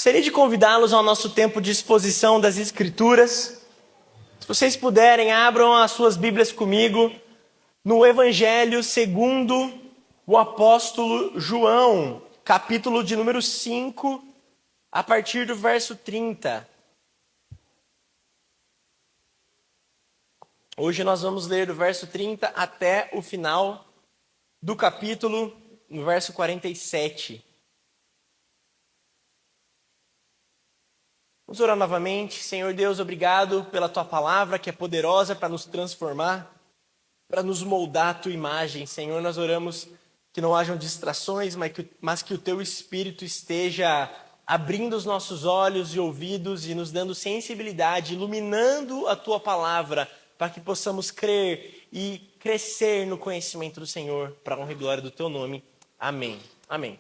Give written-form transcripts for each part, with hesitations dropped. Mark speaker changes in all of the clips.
Speaker 1: Gostaria de convidá-los ao nosso tempo de exposição das Escrituras. Se vocês puderem, abram as suas Bíblias comigo no Evangelho segundo o apóstolo João, capítulo de número 5, a partir do verso 30. Hoje nós vamos ler do verso 30 até o final do capítulo, no verso 47. Vamos orar novamente. Senhor Deus, obrigado pela Tua palavra que é poderosa para nos transformar, para nos moldar a Tua imagem. Senhor, nós oramos que não hajam distrações, mas que o Teu Espírito esteja abrindo os nossos olhos e ouvidos e nos dando sensibilidade, iluminando a Tua palavra, para que possamos crer e crescer no conhecimento do Senhor, para a honra e glória do Teu nome. Amém. Amém.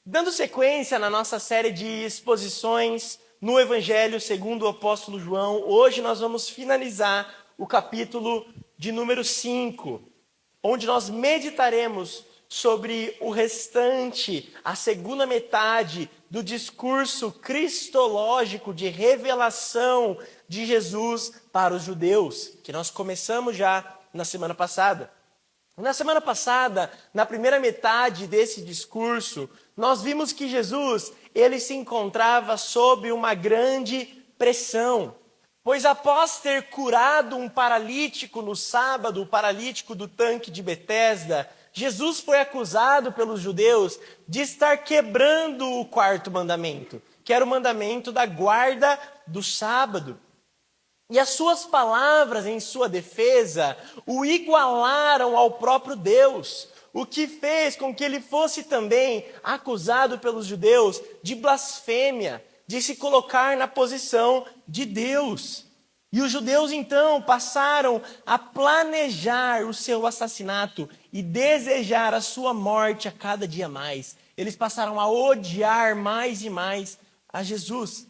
Speaker 1: Dando sequência na nossa série de exposições no Evangelho segundo o apóstolo João, hoje nós vamos finalizar o capítulo de número 5, onde nós meditaremos sobre o restante, a segunda metade do discurso cristológico de revelação de Jesus para os judeus, que nós começamos já na semana passada. Na semana passada, na primeira metade desse discurso, nós vimos que Jesus, ele se encontrava sob uma grande pressão. Pois após ter curado um paralítico no sábado, o paralítico do tanque de Betesda, Jesus foi acusado pelos judeus de estar quebrando o quarto mandamento, que era o mandamento da guarda do sábado. E as suas palavras em sua defesa o igualaram ao próprio Deus, o que fez com que ele fosse também acusado pelos judeus de blasfêmia, de se colocar na posição de Deus. E os judeus então passaram a planejar o seu assassinato e desejar a sua morte a cada dia mais. Eles passaram a odiar mais e mais a Jesus.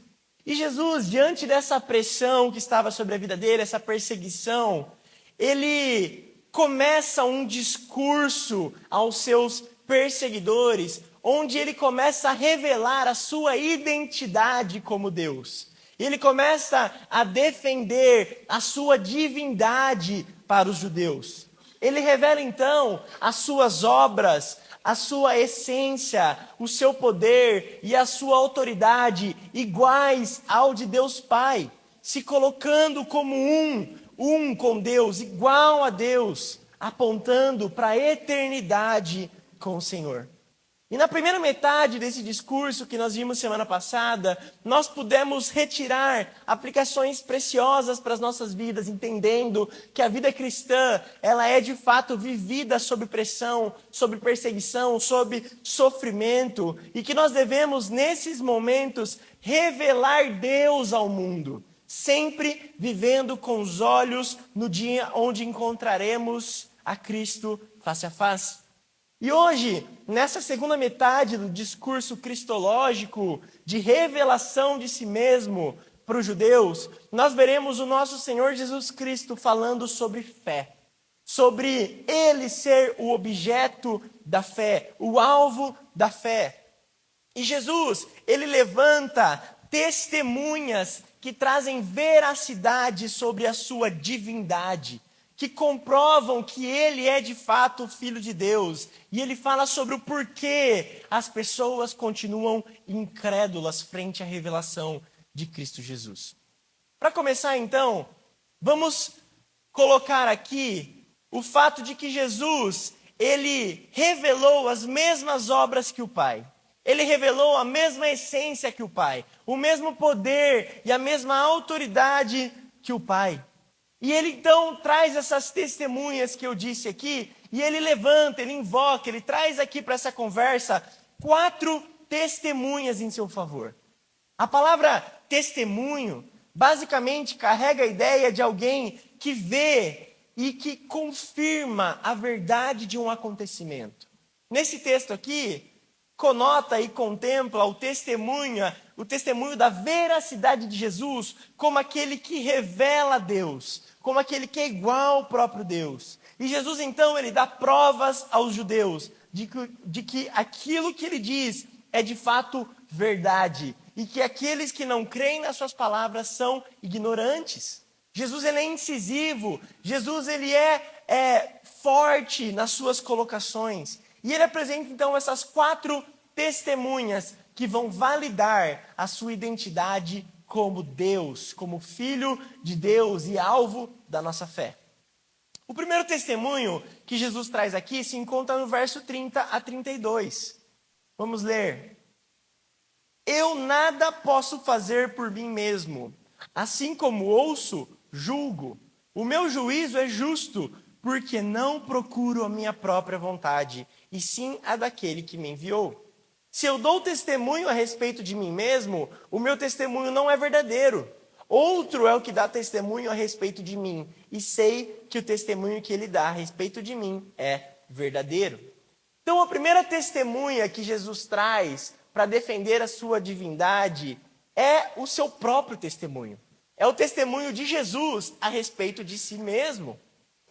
Speaker 1: E Jesus, diante dessa pressão que estava sobre a vida dele, essa perseguição, ele começa um discurso aos seus perseguidores, onde ele começa a revelar a sua identidade como Deus. Ele começa a defender a sua divindade para os judeus. Ele revela então as suas obras, a sua essência, o seu poder e a sua autoridade iguais ao de Deus Pai, se colocando como um com Deus, igual a Deus, apontando para a eternidade com o Senhor. E na primeira metade desse discurso que nós vimos semana passada, nós pudemos retirar aplicações preciosas para as nossas vidas, entendendo que a vida cristã, ela é de fato vivida sob pressão, sob perseguição, sob sofrimento, e que nós devemos, nesses momentos, revelar Deus ao mundo, sempre vivendo com os olhos no dia onde encontraremos a Cristo face a face. E hoje, nessa segunda metade do discurso cristológico de revelação de si mesmo para os judeus, nós veremos o nosso Senhor Jesus Cristo falando sobre fé, sobre ele ser o objeto da fé, o alvo da fé. E Jesus, ele levanta testemunhas que trazem veracidade sobre a sua divindade, que comprovam que ele é de fato o Filho de Deus. E ele fala sobre o porquê as pessoas continuam incrédulas frente à revelação de Cristo Jesus. Para começar então, vamos colocar aqui o fato de que Jesus, ele revelou as mesmas obras que o Pai. Ele revelou a mesma essência que o Pai, o mesmo poder e a mesma autoridade que o Pai. E ele então traz essas testemunhas que eu disse aqui, e ele levanta, ele invoca, ele traz aqui para essa conversa 4 testemunhas em seu favor. A palavra testemunho basicamente carrega a ideia de alguém que vê e que confirma a verdade de um acontecimento. Nesse texto aqui, conota e contempla o testemunho da veracidade de Jesus como aquele que revela Deus, como aquele que é igual ao próprio Deus. E Jesus, então, ele dá provas aos judeus de que aquilo que ele diz é de fato verdade e que aqueles que não creem nas suas palavras são ignorantes. Jesus ele é incisivo, Jesus ele é forte nas suas colocações. E ele apresenta então essas 4 testemunhas que vão validar a sua identidade como Deus, como Filho de Deus e alvo da nossa fé. O primeiro testemunho que Jesus traz aqui se encontra no verso 30 a 32. Vamos ler. Eu nada posso fazer por mim mesmo. Assim como ouço, julgo. O meu juízo é justo, porque não procuro a minha própria vontade, e sim a daquele que me enviou. Se eu dou testemunho a respeito de mim mesmo, o meu testemunho não é verdadeiro. Outro é o que dá testemunho a respeito de mim, e sei que o testemunho que ele dá a respeito de mim é verdadeiro. Então, a primeira testemunha que Jesus traz para defender a sua divindade é o seu próprio testemunho. É o testemunho de Jesus a respeito de si mesmo.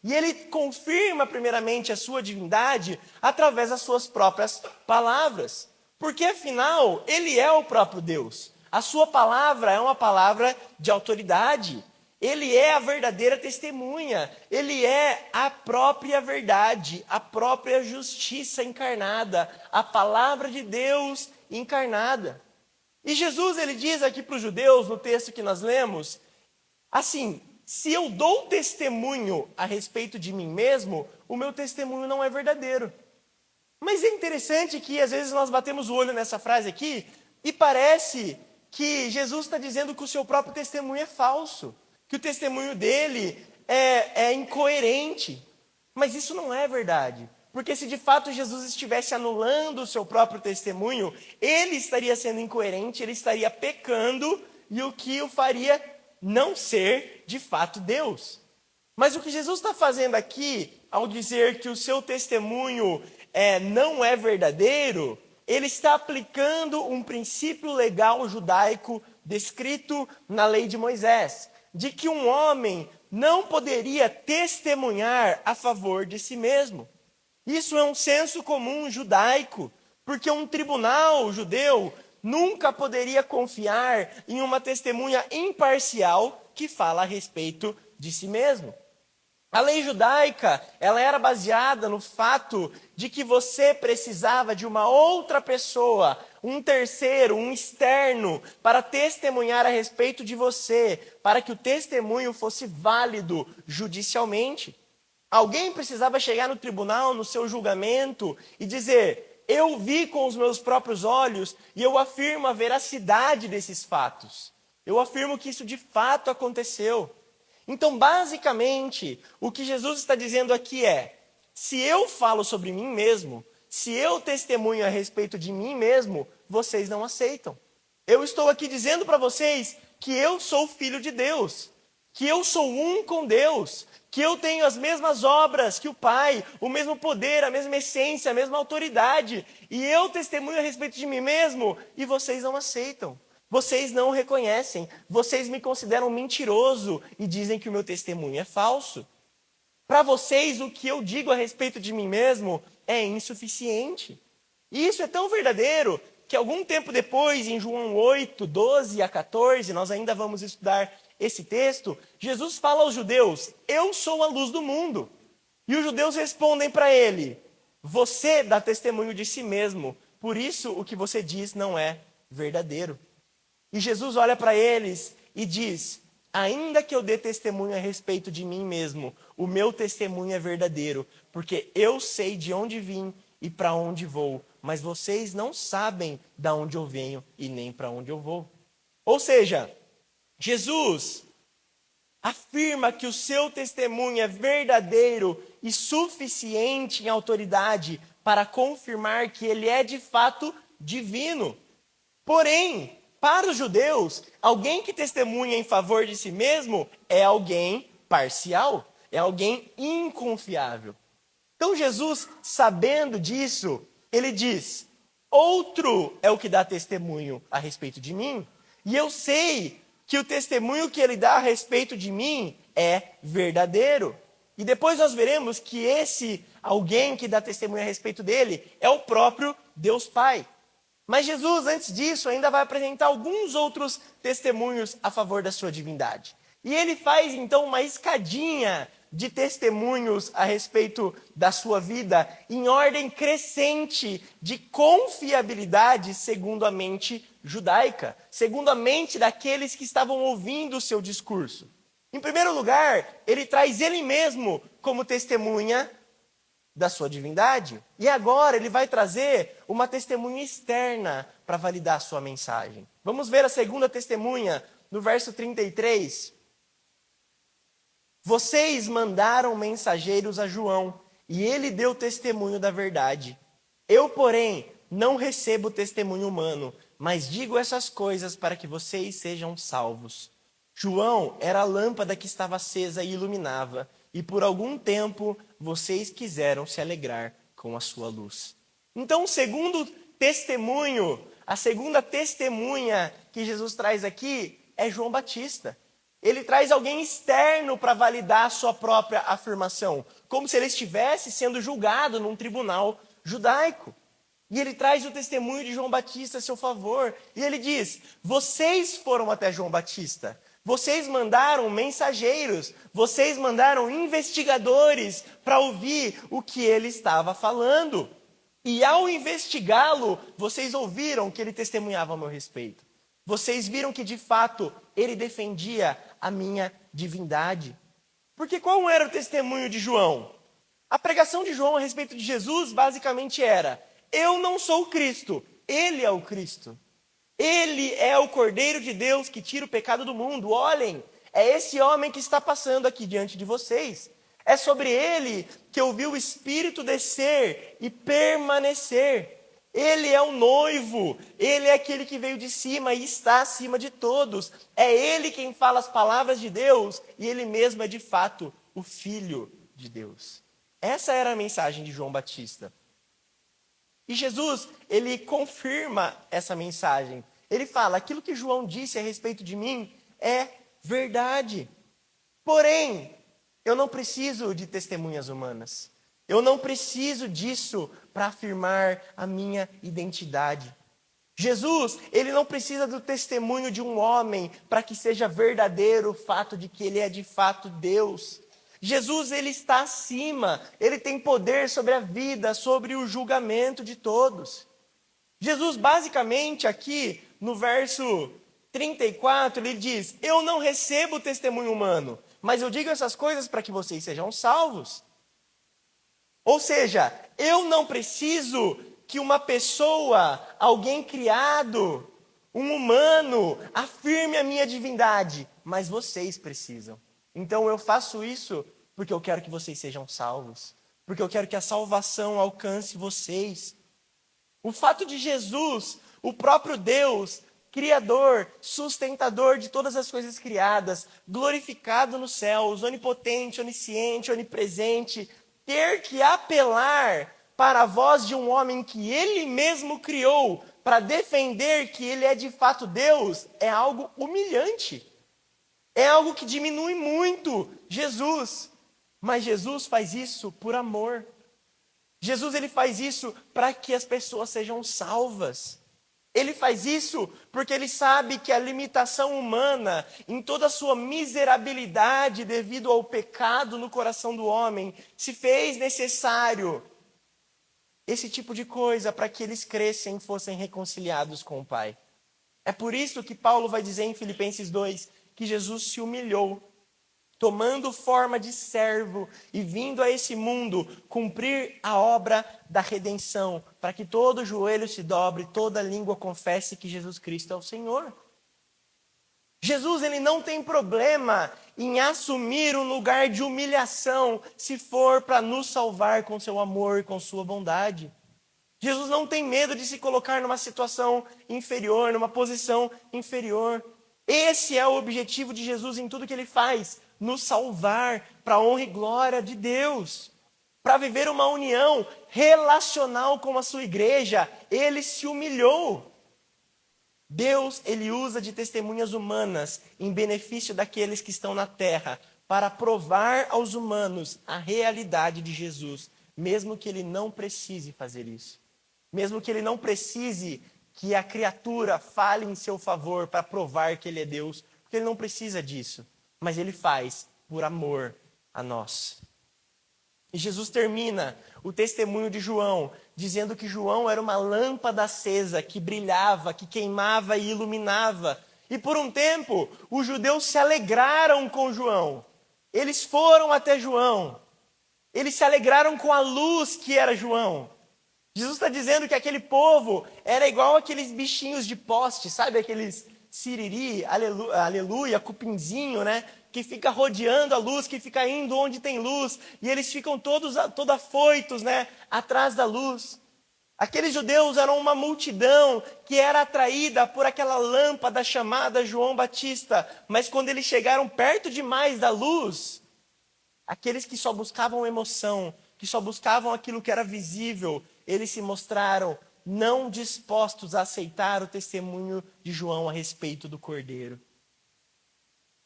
Speaker 1: E ele confirma primeiramente a sua divindade através das suas próprias palavras. Porque afinal, ele é o próprio Deus. A sua palavra é uma palavra de autoridade. Ele é a verdadeira testemunha. Ele é a própria verdade, a própria justiça encarnada, a palavra de Deus encarnada. E Jesus, ele diz aqui para os judeus, no texto que nós lemos, assim, se eu dou testemunho a respeito de mim mesmo, o meu testemunho não é verdadeiro. Mas é interessante que às vezes nós batemos o olho nessa frase aqui e parece que Jesus está dizendo que o seu próprio testemunho é falso, que o testemunho dele é incoerente. Mas isso não é verdade. Porque se de fato Jesus estivesse anulando o seu próprio testemunho, ele estaria sendo incoerente, ele estaria pecando, e o que o faria não ser de fato Deus. Mas o que Jesus está fazendo aqui, ao dizer que o seu testemunho não é verdadeiro, ele está aplicando um princípio legal judaico descrito na lei de Moisés, de que um homem não poderia testemunhar a favor de si mesmo. Isso é um senso comum judaico, porque um tribunal judeu nunca poderia confiar em uma testemunha imparcial que fala a respeito de si mesmo. A lei judaica, ela era baseada no fato de que você precisava de uma outra pessoa, um terceiro, um externo, para testemunhar a respeito de você, para que o testemunho fosse válido judicialmente. Alguém precisava chegar no tribunal, no seu julgamento, e dizer, eu vi com os meus próprios olhos e eu afirmo a veracidade desses fatos. Eu afirmo que isso de fato aconteceu. Então, basicamente, o que Jesus está dizendo aqui é, se eu falo sobre mim mesmo, se eu testemunho a respeito de mim mesmo, vocês não aceitam. Eu estou aqui dizendo para vocês que eu sou filho de Deus, que eu sou um com Deus, que eu tenho as mesmas obras que o Pai, o mesmo poder, a mesma essência, a mesma autoridade, e eu testemunho a respeito de mim mesmo, e vocês não aceitam. Vocês não reconhecem, vocês me consideram mentiroso e dizem que o meu testemunho é falso. Para vocês, o que eu digo a respeito de mim mesmo é insuficiente. E isso é tão verdadeiro que algum tempo depois, em João 8, 12 a 14, nós ainda vamos estudar esse texto, Jesus fala aos judeus, eu sou a luz do mundo. E os judeus respondem para ele, você dá testemunho de si mesmo, por isso o que você diz não é verdadeiro. E Jesus olha para eles e diz, ainda que eu dê testemunho a respeito de mim mesmo, o meu testemunho é verdadeiro, porque eu sei de onde vim e para onde vou, mas vocês não sabem de onde eu venho e nem para onde eu vou. Ou seja, Jesus afirma que o seu testemunho é verdadeiro e suficiente em autoridade para confirmar que ele é de fato divino. Porém, para os judeus, alguém que testemunha em favor de si mesmo é alguém parcial, é alguém inconfiável. Então Jesus, sabendo disso, ele diz, outro é o que dá testemunho a respeito de mim, e eu sei que o testemunho que ele dá a respeito de mim é verdadeiro. E depois nós veremos que esse alguém que dá testemunho a respeito dele é o próprio Deus Pai. Mas Jesus, antes disso, ainda vai apresentar alguns outros testemunhos a favor da sua divindade. E ele faz, então, uma escadinha de testemunhos a respeito da sua vida, em ordem crescente de confiabilidade, segundo a mente judaica, segundo a mente daqueles que estavam ouvindo o seu discurso. Em primeiro lugar, ele traz ele mesmo como testemunha da sua divindade. E agora ele vai trazer uma testemunha externa para validar a sua mensagem. Vamos ver a segunda testemunha no verso 33. Vocês mandaram mensageiros a João, e ele deu testemunho da verdade. Eu, porém, não recebo testemunho humano, mas digo essas coisas para que vocês sejam salvos. João era a lâmpada que estava acesa e iluminava, e por algum tempo vocês quiseram se alegrar com a sua luz. Então, o segundo testemunho, a segunda testemunha que Jesus traz aqui é João Batista. Ele traz alguém externo para validar a sua própria afirmação, como se ele estivesse sendo julgado num tribunal judaico. E ele traz o testemunho de João Batista a seu favor. E ele diz: vocês foram até João Batista. Vocês mandaram mensageiros, vocês mandaram investigadores para ouvir o que ele estava falando. E ao investigá-lo, vocês ouviram que ele testemunhava a meu respeito. Vocês viram que de fato ele defendia a minha divindade. Porque qual era o testemunho de João? A pregação de João a respeito de Jesus basicamente era: eu não sou o Cristo, ele é o Cristo. Ele é o Cordeiro de Deus que tira o pecado do mundo. Olhem, é esse homem que está passando aqui diante de vocês. É sobre ele que eu vi o Espírito descer e permanecer. Ele é o noivo, ele é aquele que veio de cima e está acima de todos. É ele quem fala as palavras de Deus e ele mesmo é de fato o Filho de Deus. Essa era a mensagem de João Batista. E Jesus, ele confirma essa mensagem. Ele fala: aquilo que João disse a respeito de mim é verdade. Porém, eu não preciso de testemunhas humanas. Eu não preciso disso para afirmar a minha identidade. Jesus, ele não precisa do testemunho de um homem para que seja verdadeiro o fato de que ele é de fato Deus. Jesus, ele está acima, ele tem poder sobre a vida, sobre o julgamento de todos. Jesus, basicamente, aqui no verso 34, ele diz: eu não recebo testemunho humano, mas eu digo essas coisas para que vocês sejam salvos. Ou seja, eu não preciso que uma pessoa, alguém criado, um humano, afirme a minha divindade, mas vocês precisam. Então eu faço isso porque eu quero que vocês sejam salvos, porque eu quero que a salvação alcance vocês. O fato de Jesus, o próprio Deus, Criador, sustentador de todas as coisas criadas, glorificado nos céus, onipotente, onisciente, onipresente, ter que apelar para a voz de um homem que ele mesmo criou para defender que ele é de fato Deus, é algo humilhante. É algo que diminui muito Jesus. Mas Jesus faz isso por amor. Jesus, ele faz isso para que as pessoas sejam salvas. Ele faz isso porque ele sabe que a limitação humana, em toda a sua miserabilidade devido ao pecado no coração do homem, se fez necessário esse tipo de coisa para que eles crescem e fossem reconciliados com o Pai. É por isso que Paulo vai dizer em Filipenses 2 que Jesus se humilhou, tomando forma de servo e vindo a esse mundo cumprir a obra da redenção, para que todo joelho se dobre, toda língua confesse que Jesus Cristo é o Senhor. Jesus, ele não tem problema em assumir um lugar de humilhação, se for para nos salvar com seu amor e com sua bondade. Jesus não tem medo de se colocar numa situação inferior, numa posição inferior. Esse é o objetivo de Jesus em tudo que ele faz, nos salvar para a honra e glória de Deus. Para viver uma união relacional com a sua igreja, ele se humilhou. Deus, ele usa de testemunhas humanas em benefício daqueles que estão na terra, para provar aos humanos a realidade de Jesus, mesmo que ele não precise fazer isso. Mesmo que ele não precise que a criatura fale em seu favor para provar que ele é Deus, porque ele não precisa disso, mas ele faz por amor a nós. E Jesus termina o testemunho de João dizendo que João era uma lâmpada acesa que brilhava, que queimava e iluminava. E por um tempo, os judeus se alegraram com João. Eles foram até João. Eles se alegraram com a luz que era João. Jesus está dizendo que aquele povo era igual aqueles bichinhos de poste, sabe? Aqueles siriri, aleluia, cupinzinho, né? Que fica rodeando a luz, que fica indo onde tem luz. E eles ficam todos afoitos, né? Atrás da luz. Aqueles judeus eram uma multidão que era atraída por aquela lâmpada chamada João Batista. Mas quando eles chegaram perto demais da luz, aqueles que só buscavam emoção, que só buscavam aquilo que era visível, eles se mostraram não dispostos a aceitar o testemunho de João a respeito do Cordeiro.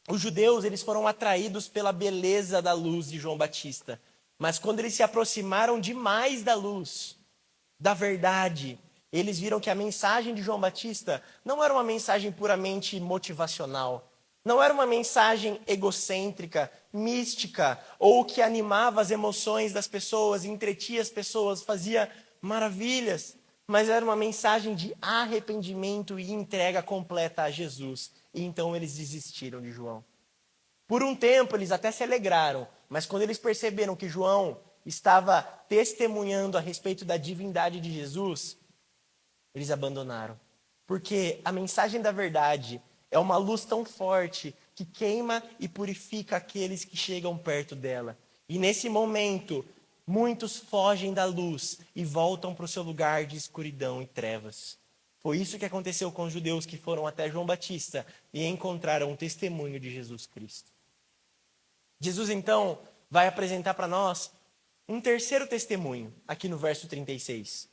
Speaker 1: Os judeus, eles foram atraídos pela beleza da luz de João Batista. Mas quando eles se aproximaram demais da luz, da verdade, eles viram que a mensagem de João Batista não era uma mensagem puramente motivacional. Não era uma mensagem egocêntrica, mística, ou que animava as emoções das pessoas, entretia as pessoas, fazia maravilhas. Mas era uma mensagem de arrependimento e entrega completa a Jesus. E então eles desistiram de João. Por um tempo eles até se alegraram, mas quando eles perceberam que João estava testemunhando a respeito da divindade de Jesus, eles abandonaram. Porque a mensagem da verdade é uma luz tão forte que queima e purifica aqueles que chegam perto dela. E nesse momento, muitos fogem da luz e voltam para o seu lugar de escuridão e trevas. Foi isso que aconteceu com os judeus que foram até João Batista e encontraram um testemunho de Jesus Cristo. Jesus, então, vai apresentar para nós um terceiro testemunho, aqui no verso 36.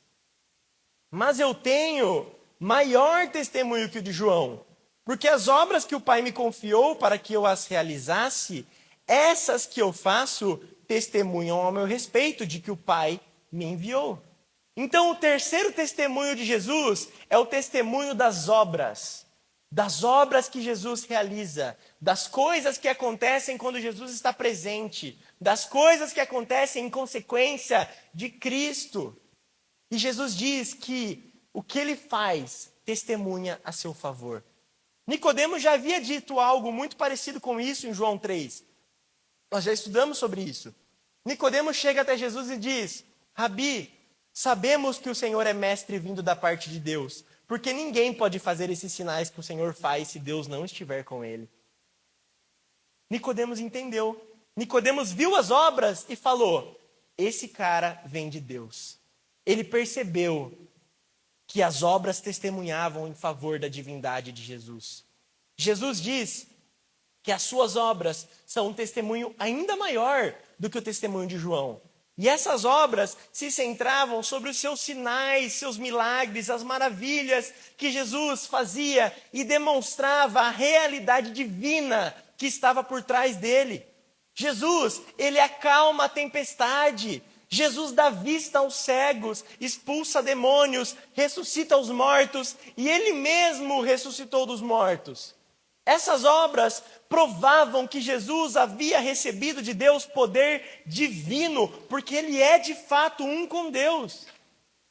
Speaker 1: Mas eu tenho maior testemunho que o de João, porque as obras que o Pai me confiou para que eu as realizasse, essas que eu faço, testemunham ao meu respeito de que o Pai me enviou. Então, o terceiro testemunho de Jesus é o testemunho das obras que Jesus realiza, das coisas que acontecem quando Jesus está presente, das coisas que acontecem em consequência de Cristo. E Jesus diz que o que ele faz testemunha a seu favor. Nicodemos já havia dito algo muito parecido com isso em João 3. Nós já estudamos sobre isso. Nicodemos chega até Jesus e diz: Rabi, sabemos que o Senhor é mestre vindo da parte de Deus, porque ninguém pode fazer esses sinais que o Senhor faz se Deus não estiver com ele. Nicodemos entendeu. Nicodemos viu as obras e falou: esse cara vem de Deus. Ele percebeu que as obras testemunhavam em favor da divindade de Jesus. Jesus diz que as suas obras são um testemunho ainda maior do que o testemunho de João. E essas obras se centravam sobre os seus sinais, seus milagres, as maravilhas que Jesus fazia e demonstrava a realidade divina que estava por trás dele. Jesus, ele acalma a tempestade. Jesus dá vista aos cegos, expulsa demônios, ressuscita os mortos e ele mesmo ressuscitou dos mortos. Essas obras provavam que Jesus havia recebido de Deus poder divino, porque ele é de fato um com Deus.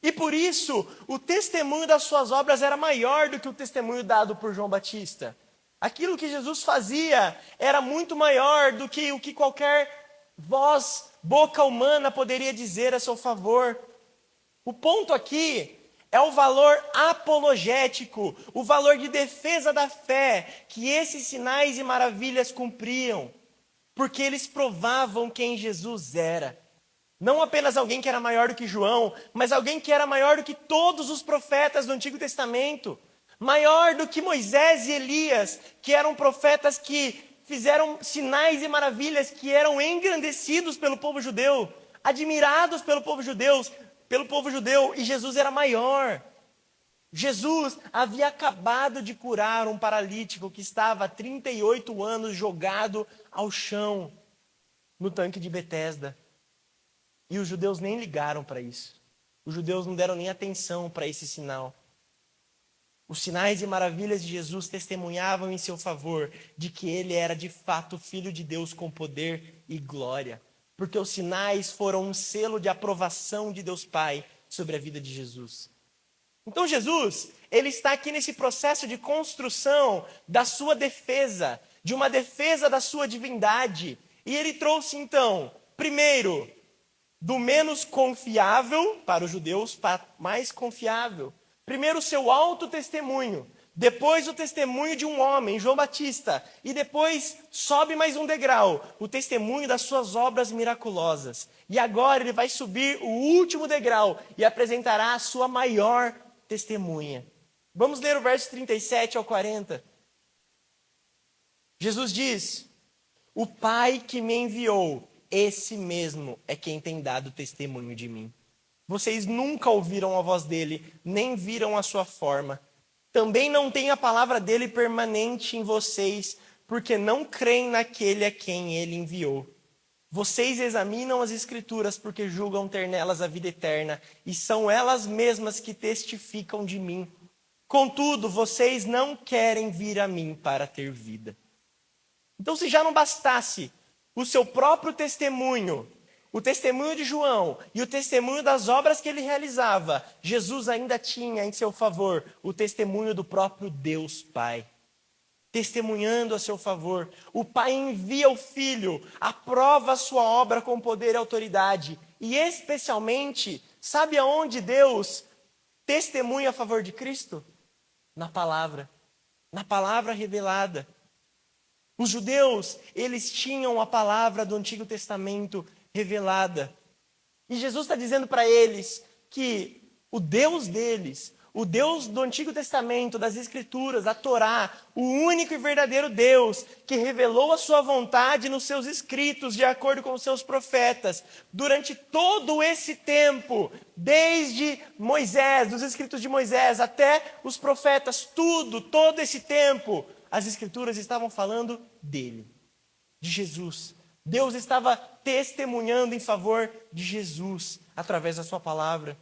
Speaker 1: E por isso, o testemunho das suas obras era maior do que o testemunho dado por João Batista. Aquilo que Jesus fazia era muito maior do que o que qualquer voz, boca humana poderia dizer a seu favor. O ponto aqui é o valor apologético, o valor de defesa da fé que esses sinais e maravilhas cumpriam, porque eles provavam quem Jesus era. Não apenas alguém que era maior do que João, mas alguém que era maior do que todos os profetas do Antigo Testamento, maior do que Moisés e Elias, que eram profetas que fizeram sinais e maravilhas que eram engrandecidos pelo povo judeu, admirados pelo povo judeu, e Jesus era maior. Jesus havia acabado de curar um paralítico que estava há 38 anos jogado ao chão no tanque de Betesda. E os judeus nem ligaram para isso. Os judeus não deram nem atenção para esse sinal. Os sinais e maravilhas de Jesus testemunhavam em seu favor de que ele era de fato Filho de Deus com poder e glória. Porque os sinais foram um selo de aprovação de Deus Pai sobre a vida de Jesus. Então Jesus, ele está aqui nesse processo de construção da sua defesa, de uma defesa da sua divindade. E ele trouxe então, primeiro, do menos confiável para os judeus para mais confiável. Primeiro o seu autotestemunho, depois o testemunho de um homem, João Batista, e depois sobe mais um degrau, o testemunho das suas obras miraculosas. E agora ele vai subir o último degrau e apresentará a sua maior testemunha. Vamos ler o verso 37 ao 40. Jesus diz: o Pai que me enviou, esse mesmo é quem tem dado testemunho de mim. Vocês nunca ouviram a voz dele, nem viram a sua forma. Também não tem a palavra dele permanente em vocês, porque não creem naquele a quem ele enviou. Vocês examinam as Escrituras porque julgam ter nelas a vida eterna, e são elas mesmas que testificam de mim. Contudo, vocês não querem vir a mim para ter vida. Então, se já não bastasse o seu próprio testemunho, o testemunho de João e o testemunho das obras que ele realizava, Jesus ainda tinha em seu favor o testemunho do próprio Deus Pai. Testemunhando a seu favor, o Pai envia o Filho, aprova a sua obra com poder e autoridade. E especialmente, sabe aonde Deus testemunha a favor de Cristo? Na palavra revelada. Os judeus, eles tinham a palavra do Antigo Testamento revelada. E Jesus está dizendo para eles que o Deus deles, o Deus do Antigo Testamento, das Escrituras, a Torá, o único e verdadeiro Deus que revelou a sua vontade nos seus escritos, de acordo com os seus profetas, durante todo esse tempo, desde Moisés, dos escritos de Moisés, até os profetas, todo esse tempo, as Escrituras estavam falando dele, de Jesus. Deus estava testemunhando em favor de Jesus, através da sua palavra.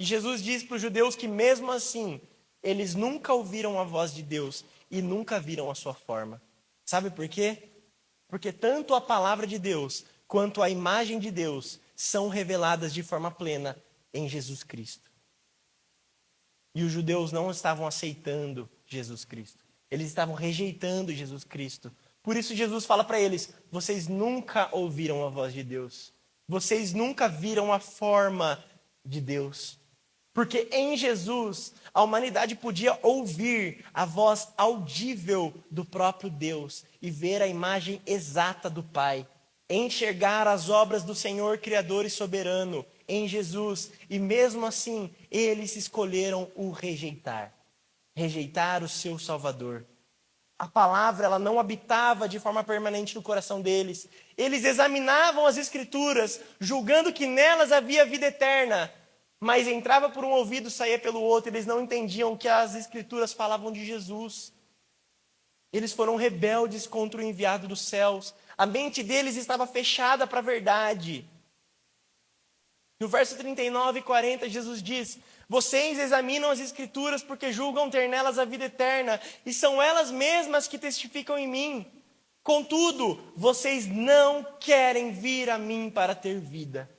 Speaker 1: E Jesus diz para os judeus que mesmo assim, eles nunca ouviram a voz de Deus e nunca viram a sua forma. Sabe por quê? Porque tanto a palavra de Deus quanto a imagem de Deus são reveladas de forma plena em Jesus Cristo. E os judeus não estavam aceitando Jesus Cristo. Eles estavam rejeitando Jesus Cristo. Por isso Jesus fala para eles: vocês nunca ouviram a voz de Deus. Vocês nunca viram a forma de Deus. Porque em Jesus, a humanidade podia ouvir a voz audível do próprio Deus e ver a imagem exata do Pai. Enxergar as obras do Senhor Criador e Soberano em Jesus. E mesmo assim, eles escolheram o rejeitar. Rejeitar o seu Salvador. A palavra, ela não habitava de forma permanente no coração deles. Eles examinavam as Escrituras, julgando que nelas havia vida eterna. Mas entrava por um ouvido, saía pelo outro. Eles não entendiam que as Escrituras falavam de Jesus. Eles foram rebeldes contra o enviado dos céus. A mente deles estava fechada para a verdade. No verso 39 e 40, Jesus diz: vocês examinam as Escrituras porque julgam ter nelas a vida eterna, e são elas mesmas que testificam em mim. Contudo, vocês não querem vir a mim para ter vida.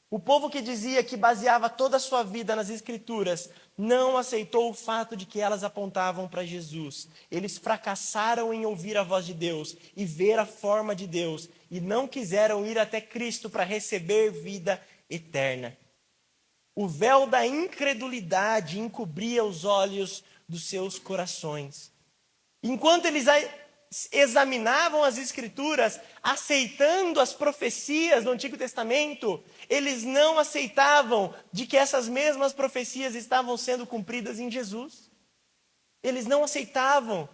Speaker 1: O povo que dizia que baseava toda a sua vida nas Escrituras não aceitou o fato de que elas apontavam para Jesus. Eles fracassaram em ouvir a voz de Deus e ver a forma de Deus, e não quiseram ir até Cristo para receber vida eterna. O véu da incredulidade encobria os olhos dos seus corações. Enquanto eles examinavam as Escrituras, aceitando as profecias do Antigo Testamento, eles não aceitavam de que essas mesmas profecias estavam sendo cumpridas em Jesus. Eles não aceitavam.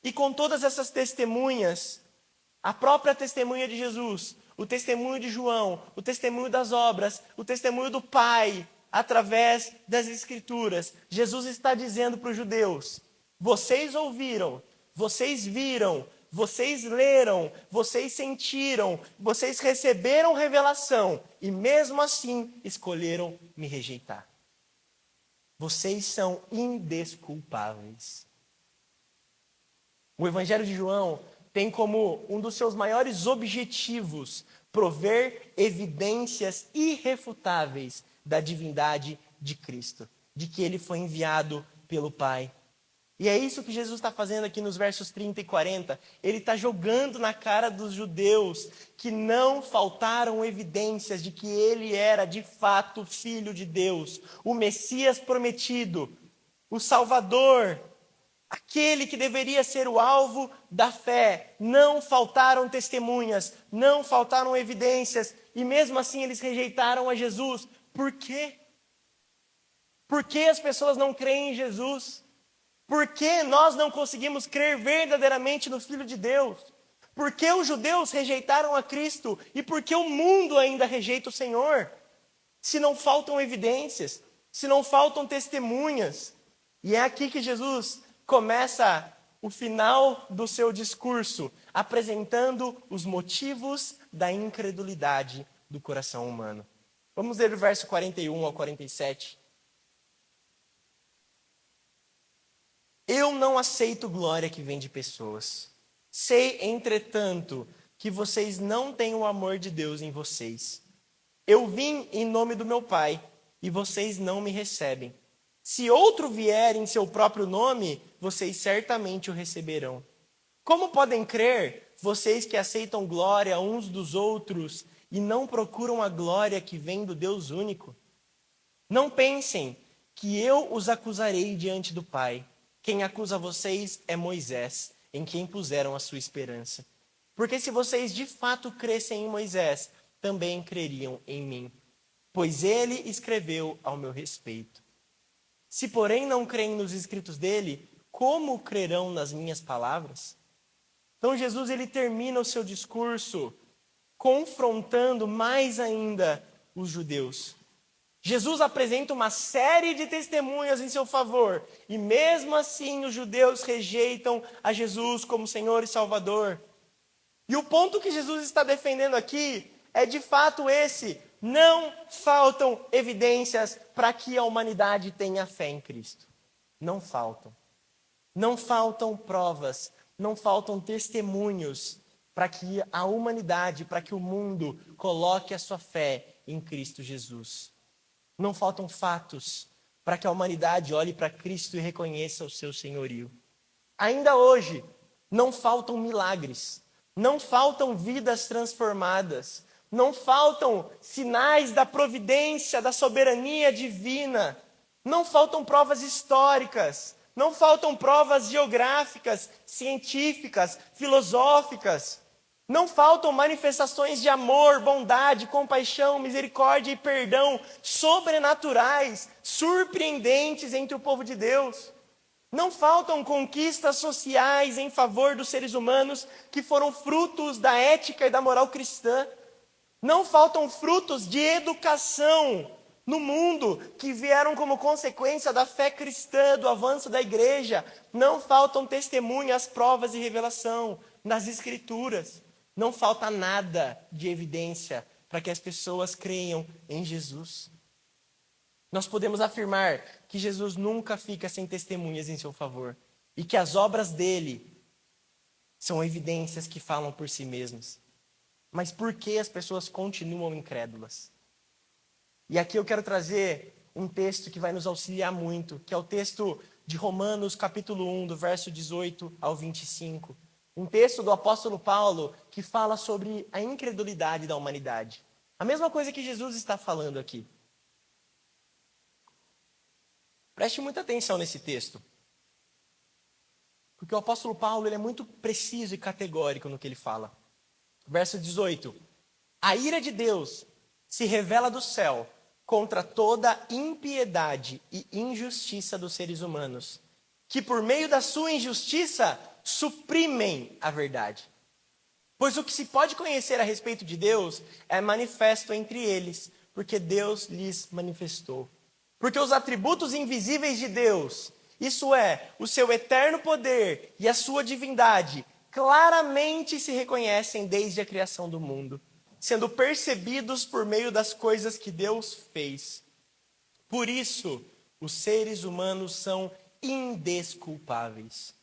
Speaker 1: E com todas essas testemunhas, a própria testemunha de Jesus, o testemunho de João, o testemunho das obras, o testemunho do Pai, através das Escrituras, Jesus está dizendo para os judeus: vocês ouviram, vocês viram, vocês leram, vocês sentiram, vocês receberam revelação e mesmo assim escolheram me rejeitar. Vocês são indesculpáveis. O Evangelho de João tem como um dos seus maiores objetivos prover evidências irrefutáveis da divindade de Cristo, de que ele foi enviado pelo Pai. E é isso que Jesus está fazendo aqui nos versos 30 e 40. Ele está jogando na cara dos judeus que não faltaram evidências de que ele era de fato Filho de Deus, o Messias prometido, o Salvador, aquele que deveria ser o alvo da fé. Não faltaram testemunhas, não faltaram evidências, e mesmo assim eles rejeitaram a Jesus. Por quê? Por que as pessoas não creem em Jesus? Por que nós não conseguimos crer verdadeiramente no Filho de Deus? Por que os judeus rejeitaram a Cristo? E por que o mundo ainda rejeita o Senhor? Se não faltam evidências, se não faltam testemunhas. E é aqui que Jesus começa o final do seu discurso, apresentando os motivos da incredulidade do coração humano. Vamos ler o verso 41 ao 47. Eu não aceito glória que vem de pessoas. Sei, entretanto, que vocês não têm o amor de Deus em vocês. Eu vim em nome do meu Pai, e vocês não me recebem. Se outro vier em seu próprio nome, vocês certamente o receberão. Como podem crer, vocês que aceitam glória uns dos outros e não procuram a glória que vem do Deus único? Não pensem que eu os acusarei diante do Pai. Quem acusa vocês é Moisés, em quem puseram a sua esperança. Porque se vocês de fato crescem em Moisés, também creriam em mim, pois ele escreveu ao meu respeito. Se, porém, não creem nos escritos dele, como crerão nas minhas palavras? Então Jesus ele termina o seu discurso confrontando mais ainda os judeus. Jesus apresenta uma série de testemunhas em seu favor, e mesmo assim os judeus rejeitam a Jesus como Senhor e Salvador. E o ponto que Jesus está defendendo aqui é de fato esse: não faltam evidências para que a humanidade tenha fé em Cristo. Não faltam. Não faltam provas, não faltam testemunhos para que a humanidade, para que o mundo coloque a sua fé em Cristo Jesus. Não faltam fatos para que a humanidade olhe para Cristo e reconheça o seu senhorio. Ainda hoje, não faltam milagres, não faltam vidas transformadas, não faltam sinais da providência, da soberania divina, não faltam provas históricas, não faltam provas geográficas, científicas, filosóficas. Não faltam manifestações de amor, bondade, compaixão, misericórdia e perdão sobrenaturais, surpreendentes entre o povo de Deus. Não faltam conquistas sociais em favor dos seres humanos que foram frutos da ética e da moral cristã. Não faltam frutos de educação no mundo que vieram como consequência da fé cristã, do avanço da igreja. Não faltam testemunhas, provas e revelação nas Escrituras. Não falta nada de evidência para que as pessoas creiam em Jesus. Nós podemos afirmar que Jesus nunca fica sem testemunhas em seu favor e que as obras dele são evidências que falam por si mesmas. Mas por que as pessoas continuam incrédulas? E aqui eu quero trazer um texto que vai nos auxiliar muito, que é o texto de Romanos capítulo 1, do verso 18 ao 25. Um texto do apóstolo Paulo que fala sobre a incredulidade da humanidade. A mesma coisa que Jesus está falando aqui. Preste muita atenção nesse texto. Porque o apóstolo Paulo ele é muito preciso e categórico no que ele fala. Verso 18. A ira de Deus se revela do céu contra toda impiedade e injustiça dos seres humanos, que por meio da sua injustiça suprimem a verdade. Pois o que se pode conhecer a respeito de Deus é manifesto entre eles, porque Deus lhes manifestou. Porque os atributos invisíveis de Deus, isso é, o seu eterno poder e a sua divindade, claramente se reconhecem desde a criação do mundo, sendo percebidos por meio das coisas que Deus fez. Por isso, Os seres humanos são indesculpáveis.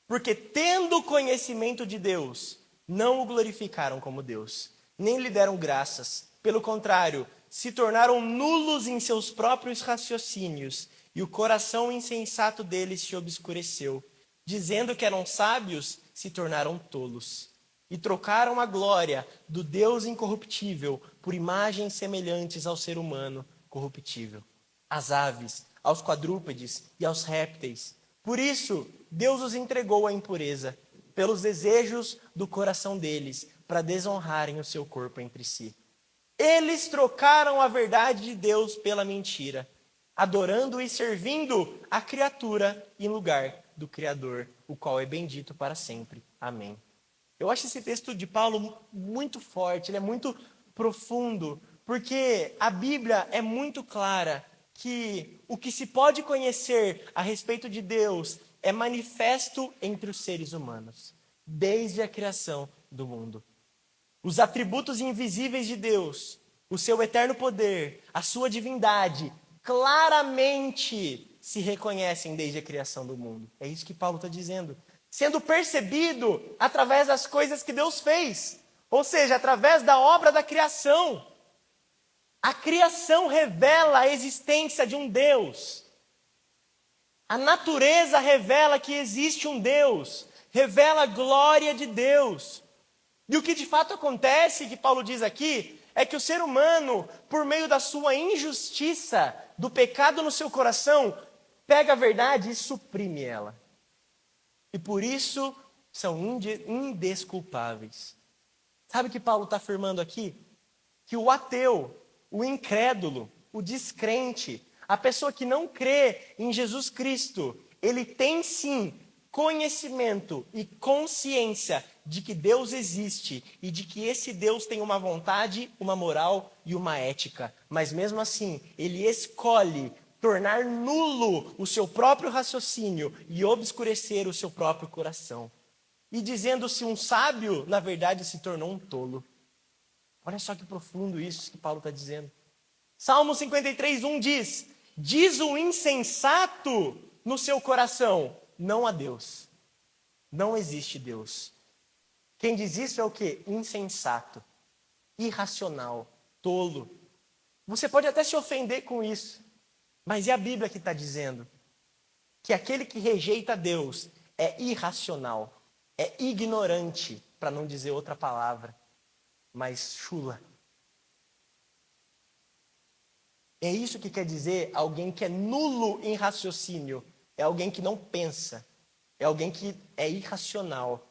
Speaker 1: Porque tendo conhecimento de Deus, não o glorificaram como Deus, nem lhe deram graças. Pelo contrário, se tornaram nulos em seus próprios raciocínios, e o coração insensato deles se obscureceu. Dizendo que eram sábios, se tornaram tolos. E trocaram a glória do Deus incorruptível por imagens semelhantes ao ser humano corruptível, às aves, aos quadrúpedes e aos répteis. Por isso, Deus os entregou à impureza, pelos desejos do coração deles, para desonrarem o seu corpo entre si. Eles trocaram a verdade de Deus pela mentira, adorando e servindo a criatura em lugar do Criador, o qual é bendito para sempre. Amém. Eu acho esse texto de Paulo muito forte, ele é muito profundo, porque a Bíblia é muito clara que o que se pode conhecer a respeito de Deus é manifesto entre os seres humanos, desde a criação do mundo. Os atributos invisíveis de Deus, o seu eterno poder, a sua divindade, claramente se reconhecem desde a criação do mundo. É isso que Paulo está dizendo. Sendo percebido através das coisas que Deus fez, ou seja, através da obra da criação. A criação revela a existência de um Deus. A natureza revela que existe um Deus, revela a glória de Deus. E o que de fato acontece, que Paulo diz aqui, é que o ser humano, por meio da sua injustiça, do pecado no seu coração, pega a verdade e suprime ela. E por isso são indesculpáveis. Sabe o que Paulo está afirmando aqui? Que o ateu, o incrédulo, o descrente, a pessoa que não crê em Jesus Cristo, ele tem sim conhecimento e consciência de que Deus existe e de que esse Deus tem uma vontade, uma moral e uma ética. Mas mesmo assim, ele escolhe tornar nulo o seu próprio raciocínio e obscurecer o seu próprio coração. E dizendo-se um sábio, na verdade se tornou um tolo. Olha só que profundo isso que Paulo está dizendo. Salmo 53:1 diz: diz o insensato no seu coração, não há Deus. Não existe Deus. Quem diz isso é o quê? Insensato, irracional, tolo. Você pode até se ofender com isso, mas e a Bíblia que está dizendo? Que aquele que rejeita Deus é irracional, é ignorante, para não dizer outra palavra, mas chula. É isso que quer dizer alguém que é nulo em raciocínio. É alguém que não pensa. É alguém que é irracional.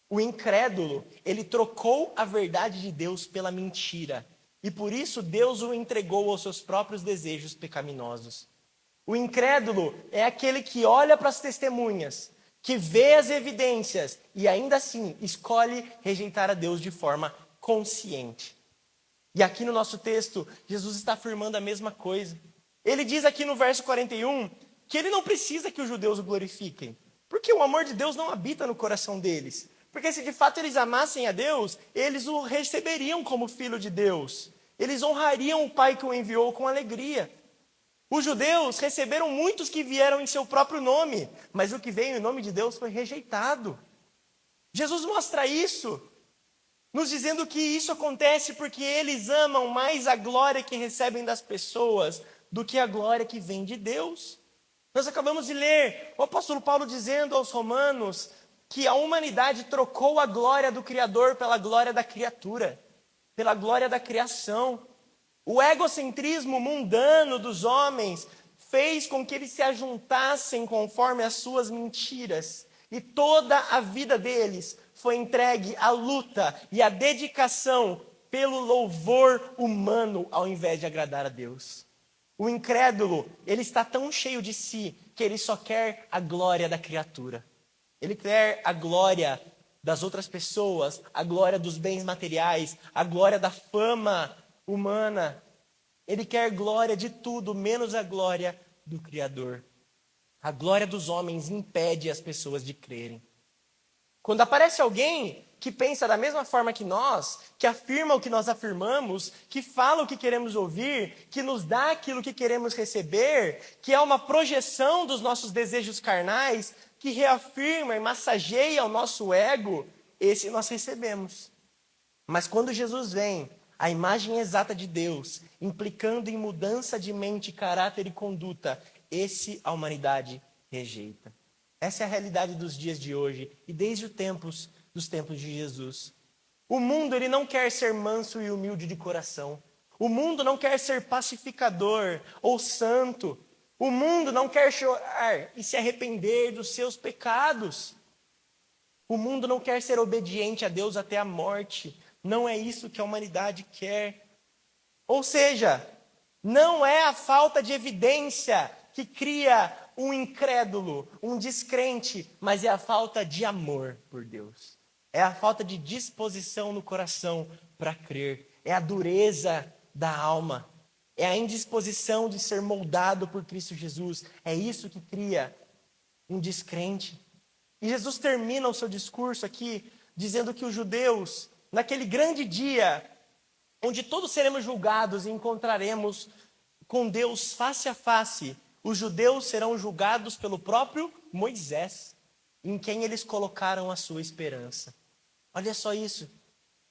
Speaker 1: O incrédulo, ele trocou a verdade de Deus pela mentira. E por isso Deus o entregou aos seus próprios desejos pecaminosos. O incrédulo é aquele que olha para as testemunhas, que vê as evidências e ainda assim escolhe rejeitar a Deus de forma consciente. E aqui no nosso texto, Jesus está afirmando a mesma coisa. Ele diz aqui no verso 41 que ele não precisa que os judeus o glorifiquem, porque o amor de Deus não habita no coração deles. Porque se de fato eles amassem a Deus, eles o receberiam como filho de Deus. Eles honrariam o Pai que o enviou com alegria. Os judeus receberam muitos que vieram em seu próprio nome, mas o que veio em nome de Deus foi rejeitado. Jesus mostra isso, nos dizendo que isso acontece porque eles amam mais a glória que recebem das pessoas do que a glória que vem de Deus. Nós acabamos de ler o apóstolo Paulo dizendo aos romanos que a humanidade trocou a glória do Criador pela glória da criatura, pela glória da criação. O egocentrismo mundano dos homens fez com que eles se ajuntassem conforme as suas mentiras. E toda a vida deles foi entregue à luta e à dedicação pelo louvor humano ao invés de agradar a Deus. O incrédulo, ele está tão cheio de si que ele só quer a glória da criatura. Ele quer a glória das outras pessoas, a glória dos bens materiais, a glória da fama humana. Ele quer glória de tudo, menos a glória do Criador. A glória dos homens impede as pessoas de crerem. Quando aparece alguém que pensa da mesma forma que nós, que afirma o que nós afirmamos, que fala o que queremos ouvir, que nos dá aquilo que queremos receber, que é uma projeção dos nossos desejos carnais, que reafirma e massageia o nosso ego, esse nós recebemos. Mas quando Jesus vem, a imagem exata de Deus, implicando em mudança de mente, caráter e conduta, esse a humanidade rejeita. Essa é a realidade dos dias de hoje e desde dos tempos de Jesus. O mundo ele não quer ser manso e humilde de coração. O mundo não quer ser pacificador ou santo. O mundo não quer chorar e se arrepender dos seus pecados. O mundo não quer ser obediente a Deus até a morte. Não é isso que a humanidade quer. Ou seja, não é a falta de evidência que cria um incrédulo, um descrente, mas é a falta de amor por Deus. É a falta de disposição no coração para crer. É a dureza da alma. É a indisposição de ser moldado por Cristo Jesus. É isso que cria um descrente. E Jesus termina o seu discurso aqui dizendo que os judeus, naquele grande dia, onde todos seremos julgados e encontraremos com Deus face a face, os judeus serão julgados pelo próprio Moisés, em quem eles colocaram a sua esperança. Olha só isso.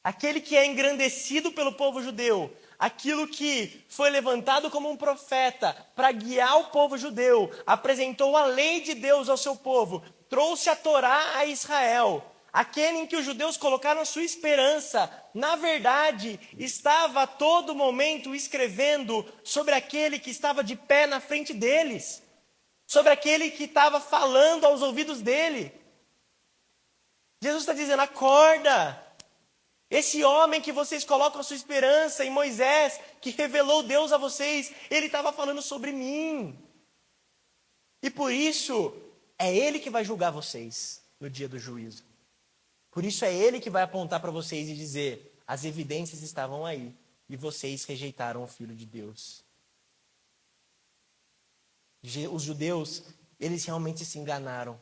Speaker 1: Aquele que é engrandecido pelo povo judeu, aquilo que foi levantado como um profeta para guiar o povo judeu, apresentou a lei de Deus ao seu povo, trouxe a Torá a Israel, aquele em que os judeus colocaram a sua esperança, na verdade, estava a todo momento escrevendo sobre aquele que estava de pé na frente deles, sobre aquele que estava falando aos ouvidos dele. Jesus está dizendo, acorda! Esse homem que vocês colocam a sua esperança em Moisés, que revelou Deus a vocês, ele estava falando sobre mim. E por isso, é ele que vai julgar vocês no dia do juízo. Por isso é ele que vai apontar para vocês e dizer, as evidências estavam aí, e vocês rejeitaram o Filho de Deus. Os judeus, eles realmente se enganaram.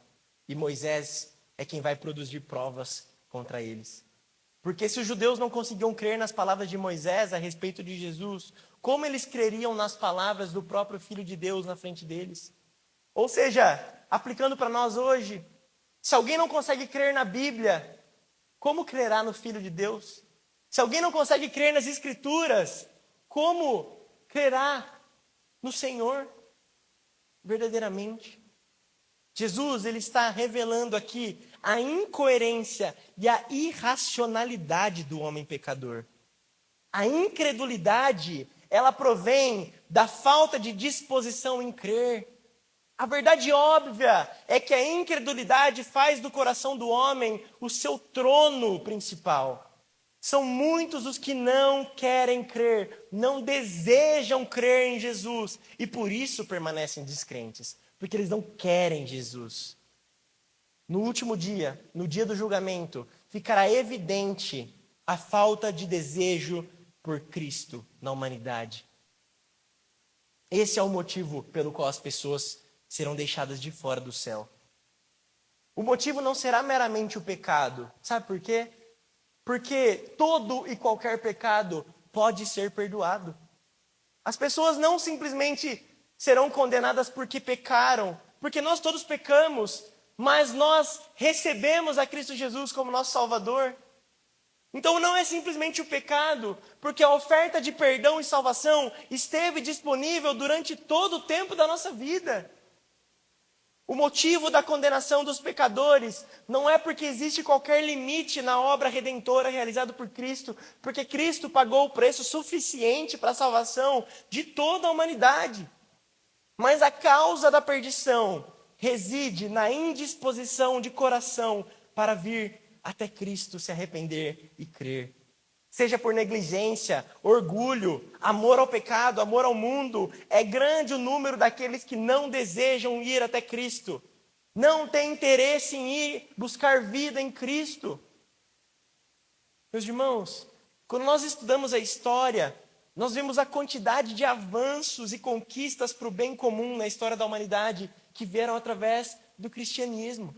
Speaker 1: E Moisés é quem vai produzir provas contra eles. Porque se os judeus não conseguiam crer nas palavras de Moisés a respeito de Jesus, como eles creriam nas palavras do próprio Filho de Deus na frente deles? Ou seja, aplicando para nós hoje, se alguém não consegue crer na Bíblia, como crerá no Filho de Deus? Se alguém não consegue crer nas Escrituras, como crerá no Senhor verdadeiramente? Jesus, ele está revelando aqui a incoerência e a irracionalidade do homem pecador. A incredulidade, ela provém da falta de disposição em crer. A verdade óbvia é que a incredulidade faz do coração do homem o seu trono principal. São muitos os que não querem crer, não desejam crer em Jesus e por isso permanecem descrentes. Porque eles não querem Jesus. No último dia, no dia do julgamento, ficará evidente a falta de desejo por Cristo na humanidade. Esse é o motivo pelo qual as pessoas serão deixadas de fora do céu. O motivo não será meramente o pecado. Sabe por quê? Porque todo e qualquer pecado pode ser perdoado. As pessoas não simplesmente serão condenadas porque pecaram, porque nós todos pecamos, mas nós recebemos a Cristo Jesus como nosso Salvador. Então não é simplesmente o pecado, porque a oferta de perdão e salvação esteve disponível durante todo o tempo da nossa vida. O motivo da condenação dos pecadores não é porque existe qualquer limite na obra redentora realizada por Cristo, porque Cristo pagou o preço suficiente para a salvação de toda a humanidade. Mas a causa da perdição reside na indisposição de coração para vir até Cristo, se arrepender e crer. Seja por negligência, orgulho, amor ao pecado, amor ao mundo, é grande o número daqueles que não desejam ir até Cristo. Não têm interesse em ir buscar vida em Cristo. Meus irmãos, quando nós estudamos a história, nós vemos a quantidade de avanços e conquistas para o bem comum na história da humanidade que vieram através do cristianismo.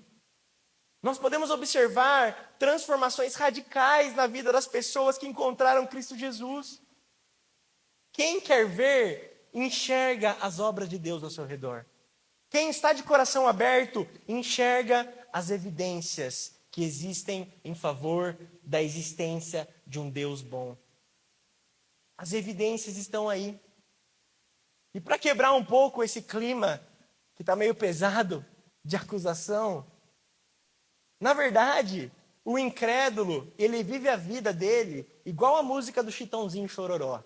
Speaker 1: Nós podemos observar transformações radicais na vida das pessoas que encontraram Cristo Jesus. Quem quer ver, enxerga as obras de Deus ao seu redor. Quem está de coração aberto, enxerga as evidências que existem em favor da existência de um Deus bom. As evidências estão aí. E para quebrar um pouco esse clima que está meio pesado de acusação, na verdade, o incrédulo, ele vive a vida dele igual a música do Chitãozinho Chororó.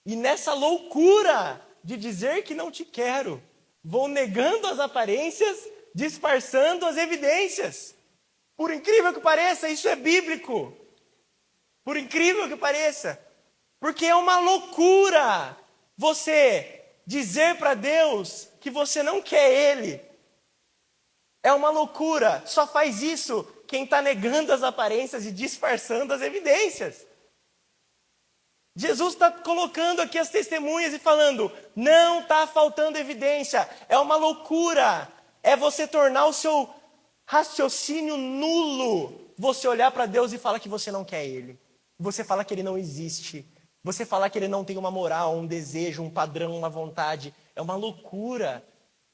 Speaker 1: E nessa loucura de dizer que não te quero, vou negando as aparências, disfarçando as evidências. Por incrível que pareça, isso é bíblico. Por incrível que pareça. Porque é uma loucura você dizer para Deus que você não quer Ele. É uma loucura. Só faz isso quem está negando as aparências e disfarçando as evidências. Jesus está colocando aqui as testemunhas e falando, não está faltando evidência. É uma loucura. É você tornar o seu raciocínio nulo. Você olhar para Deus e falar que você não quer Ele. Você fala que Ele não existe. Você falar que Ele não tem uma moral, um desejo, um padrão, uma vontade. É uma loucura.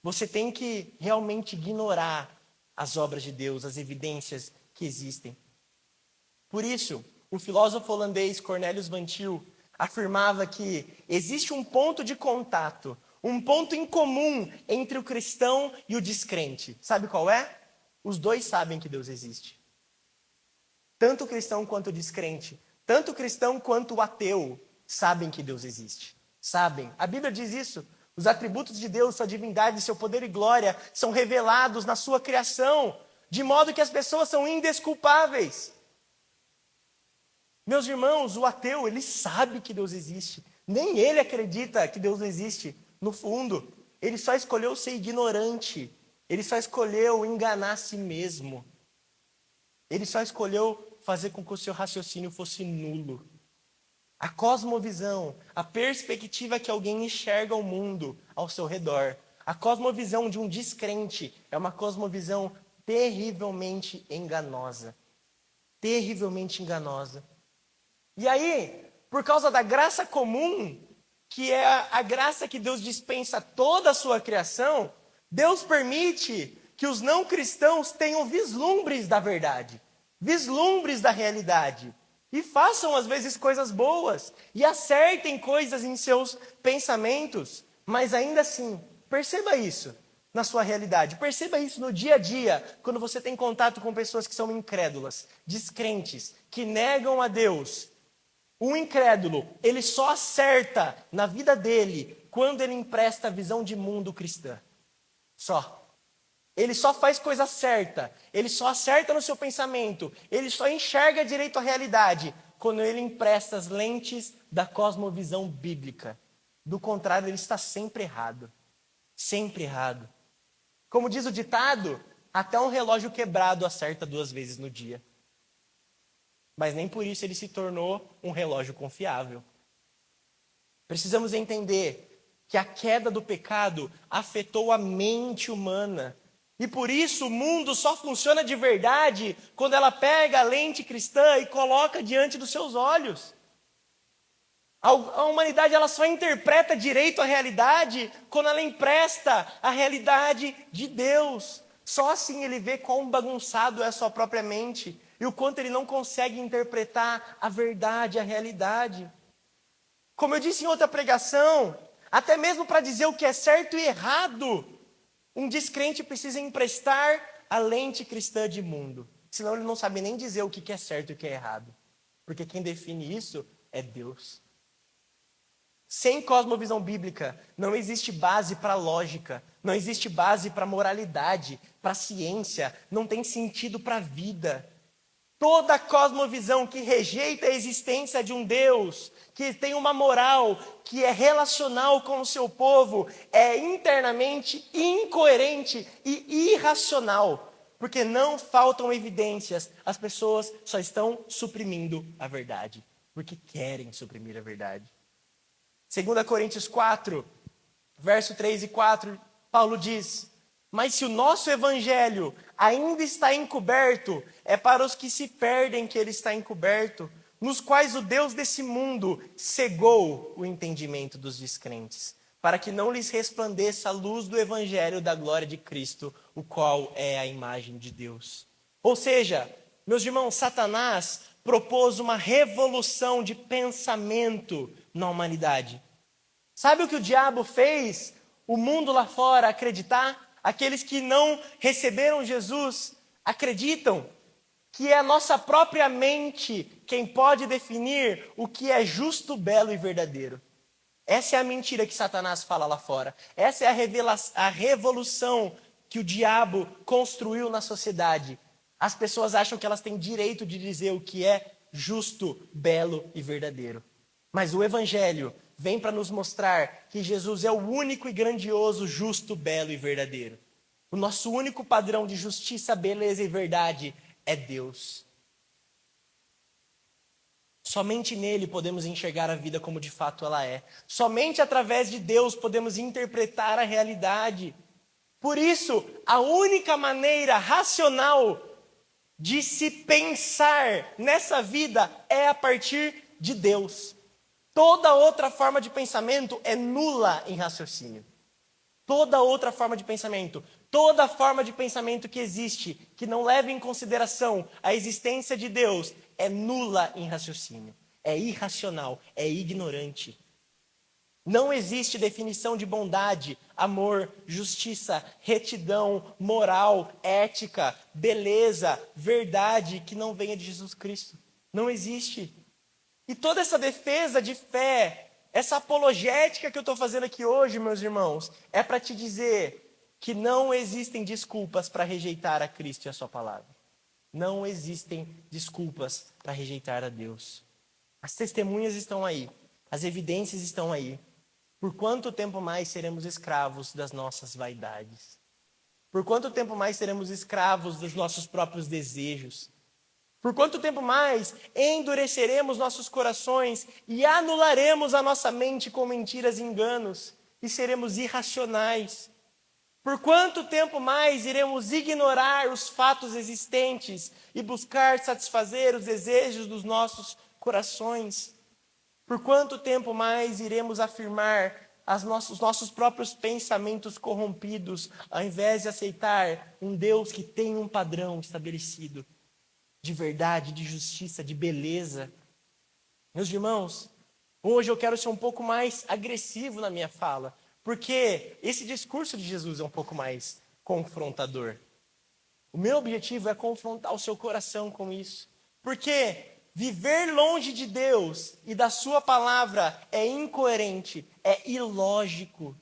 Speaker 1: Você tem que realmente ignorar as obras de Deus, as evidências que existem. Por isso, o filósofo holandês Cornelius Van Til afirmava que existe um ponto de contato, um ponto em comum entre o cristão e o descrente. Sabe qual é? Os dois sabem que Deus existe. Tanto o cristão quanto o descrente, tanto o cristão quanto o ateu sabem que Deus existe. Sabem. A Bíblia diz isso. Os atributos de Deus, sua divindade, seu poder e glória são revelados na sua criação, de modo que as pessoas são indesculpáveis. Meus irmãos, o ateu, ele sabe que Deus existe. Nem ele acredita que Deus existe. No fundo, ele só escolheu ser ignorante. Ele só escolheu enganar a si mesmo. Ele só escolheu fazer com que o seu raciocínio fosse nulo. A cosmovisão, a perspectiva que alguém enxerga o mundo ao seu redor. A cosmovisão de um descrente é uma cosmovisão terrivelmente enganosa. Terrivelmente enganosa. E aí, por causa da graça comum, que é a graça que Deus dispensa a toda a sua criação, Deus permite que os não cristãos tenham vislumbres da verdade, vislumbres da realidade, e façam às vezes coisas boas, e acertem coisas em seus pensamentos, mas ainda assim, perceba isso na sua realidade, perceba isso no dia a dia, quando você tem contato com pessoas que são incrédulas, descrentes, que negam a Deus. O incrédulo, ele só acerta na vida dele quando ele empresta a visão de mundo cristã. Só. Ele só faz coisa certa. Ele só acerta no seu pensamento. Ele só enxerga direito a realidade quando ele empresta as lentes da cosmovisão bíblica. Do contrário, ele está sempre errado. Sempre errado. Como diz o ditado, até um relógio quebrado acerta 2 vezes no dia. Mas nem por isso ele se tornou um relógio confiável. Precisamos entender que a queda do pecado afetou a mente humana. E por isso o mundo só funciona de verdade quando ela pega a lente cristã e coloca diante dos seus olhos. A humanidade ela só interpreta direito a realidade quando ela empresta a realidade de Deus. Só assim ele vê quão bagunçado é a sua própria mente e o quanto ele não consegue interpretar a verdade, a realidade. Como eu disse em outra pregação, até mesmo para dizer o que é certo e errado, um descrente precisa emprestar a lente cristã de mundo. Senão ele não sabe nem dizer o que é certo e o que é errado. Porque quem define isso é Deus. Sem cosmovisão bíblica, não existe base para lógica, não existe base para moralidade, para ciência, não tem sentido para a vida. Toda cosmovisão que rejeita a existência de um Deus, que tem uma moral, que é relacional com o seu povo, é internamente incoerente e irracional, porque não faltam evidências, as pessoas só estão suprimindo a verdade, porque querem suprimir a verdade. 2 Coríntios 4, verso 3 e 4, Paulo diz: Mas se o nosso evangelho ainda está encoberto, é para os que se perdem que ele está encoberto, nos quais o Deus desse mundo cegou o entendimento dos descrentes, para que não lhes resplandeça a luz do evangelho da glória de Cristo, o qual é a imagem de Deus. Ou seja, meus irmãos, Satanás propôs uma revolução de pensamento na humanidade. Sabe o que o diabo fez o mundo lá fora acreditar? Aqueles que não receberam Jesus acreditam que é a nossa própria mente quem pode definir o que é justo, belo e verdadeiro. Essa é a mentira que Satanás fala lá fora. Essa é a revolução que o diabo construiu na sociedade. As pessoas acham que elas têm direito de dizer o que é justo, belo e verdadeiro. Mas o evangelho vem para nos mostrar que Jesus é o único e grandioso, justo, belo e verdadeiro. O nosso único padrão de justiça, beleza e verdade é Deus. Somente nele podemos enxergar a vida como de fato ela é. Somente através de Deus podemos interpretar a realidade. Por isso, a única maneira racional de se pensar nessa vida é a partir de Deus. Toda outra forma de pensamento é nula em raciocínio. Toda outra forma de pensamento, toda forma de pensamento que existe, que não leva em consideração a existência de Deus, é nula em raciocínio. É irracional, é ignorante. Não existe definição de bondade, amor, justiça, retidão, moral, ética, beleza, verdade que não venha de Jesus Cristo. Não existe. E toda essa defesa de fé, essa apologética que eu estou fazendo aqui hoje, meus irmãos, é para te dizer que não existem desculpas para rejeitar a Cristo e a sua palavra. Não existem desculpas para rejeitar a Deus. As testemunhas estão aí, as evidências estão aí. Por quanto tempo mais seremos escravos das nossas vaidades? Por quanto tempo mais seremos escravos dos nossos próprios desejos? Por quanto tempo mais endureceremos nossos corações e anularemos a nossa mente com mentiras e enganos e seremos irracionais? Por quanto tempo mais iremos ignorar os fatos existentes e buscar satisfazer os desejos dos nossos corações? Por quanto tempo mais iremos afirmar os nossos próprios pensamentos corrompidos, ao invés de aceitar um Deus que tem um padrão estabelecido de verdade, de justiça, de beleza? Meus irmãos, hoje eu quero ser um pouco mais agressivo na minha fala, porque esse discurso de Jesus é um pouco mais confrontador. O meu objetivo é confrontar o seu coração com isso, porque viver longe de Deus e da sua palavra é incoerente, é ilógico.